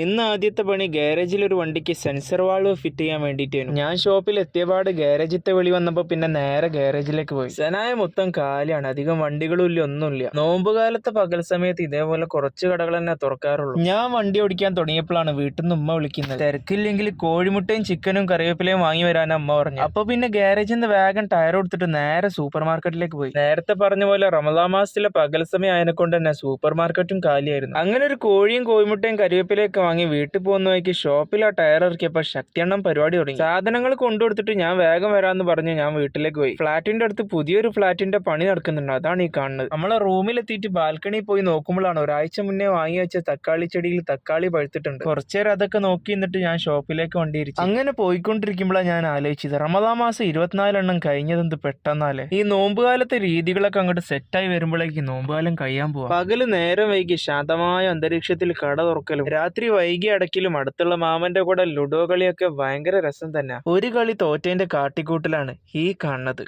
ഇന്ന് ആദ്യത്തെ പണി ഗാരേജിൽ ഒരു വണ്ടിക്ക് സെൻസർ വാൾവ് ഫിറ്റ് ചെയ്യാൻ വേണ്ടിയിട്ടായിരുന്നു. ഞാൻ ഷോപ്പിൽ എത്തിയപാട് ഗാരേജിത്തെ വിളി വന്നപ്പോൾ പിന്നെ നേരെ ഗാരേജിലേക്ക് പോയി. സനായ മൊത്തം കാലിയാണ്, അധികം വണ്ടികളും ഇല്ല, ഒന്നുമില്ല. നോമ്പുകാലത്തെ പകൽ സമയത്ത് ഇതേപോലെ കുറച്ച് കടകൾ തന്നെ തുറക്കാറുള്ളൂ. ഞാൻ വണ്ടി ഓടിക്കാൻ തുടങ്ങിയപ്പോഴാണ് വീട്ടിൽ നിന്ന് ഉമ്മ വിളിക്കുന്നത്. തിരക്കില്ലെങ്കിൽ കോഴിമുട്ടയും ചിക്കനും കറിവേപ്പിലയും വാങ്ങി വരാൻ അമ്മ പറഞ്ഞു. അപ്പൊ പിന്നെ ഗാരേജിൽ നിന്ന് വേഗം ടയർ കൊടുത്തിട്ട് നേരെ സൂപ്പർ മാർക്കറ്റിലേക്ക് പോയി. നേരത്തെ പറഞ്ഞ പോലെ റമദാൻ മാസത്തിലെ പകൽ സമയം ആയതിനെ കൊണ്ട് തന്നെ സൂപ്പർ മാർക്കറ്റും കാലിയായിരുന്നു. അങ്ങനെ ഒരു കോഴിയും കോഴിമുട്ടയും കറിവേപ്പിലയൊക്കെ വാങ്ങി വീട്ടിൽ പോകുന്ന വഴിക്ക് ഷോപ്പിൽ ആ ടയർ ഇറക്കിയപ്പോൾ ശക്തിയണ്ണം പരിപാടി തുടങ്ങി. സാധനങ്ങൾ കൊണ്ടുകൊടുത്തിട്ട് ഞാൻ വേഗം വരാമെന്ന് പറഞ്ഞ് ഞാൻ വീട്ടിലേക്ക് പോയി. ഫ്ലാറ്റിന്റെ അടുത്ത് പുതിയൊരു ഫ്ലാറ്റിന്റെ പണി നടക്കുന്നുണ്ട്, അതാണ് ഈ കാണുന്നത്. നമ്മളെ റൂമിലെത്തിയിട്ട് ബാൽക്കണിയിൽ പോയി നോക്കുമ്പോഴാണ് ഒരാഴ്ച മുന്നേ വാങ്ങി വെച്ച തക്കാളി ചെടിയിൽ തക്കാളി പഴുത്തിട്ടുണ്ട്. കുറച്ചേരം അതൊക്കെ നോക്കി നിന്നിട്ട് ഞാൻ ഷോപ്പിലേക്ക് വണ്ടി ഇരിച്ചു. അങ്ങനെ പോയിക്കൊണ്ടിരിക്കുമ്പോഴാണ് ഞാൻ ആലോചിച്ചത്, റമദാൻ മാസം 24 എണ്ണം കഴിഞ്ഞതെന്ത് പെട്ടെന്നാലേ. ഈ നോമ്പുകാലത്തെ രീതികളൊക്കെ അങ്ങോട്ട് സെറ്റായി വരുമ്പോഴേക്ക് നോമ്പുകാലം കഴിയാൻ പോവാ. പകല് നേരം വൈകി ശാന്തമായ അന്തരീക്ഷത്തിൽ കട തുറക്കലും രാത്രി വൈകി അടക്കിലും അടുത്തുള്ള മാമന്റെ കൂടെ ലുഡോ കളിയൊക്കെ ഭയങ്കര രസം തന്നെ. ഒരു കളി തോറ്റേന്റെ കാട്ടിക്കൂട്ടിലാണ് ഈ കാണുന്നത്.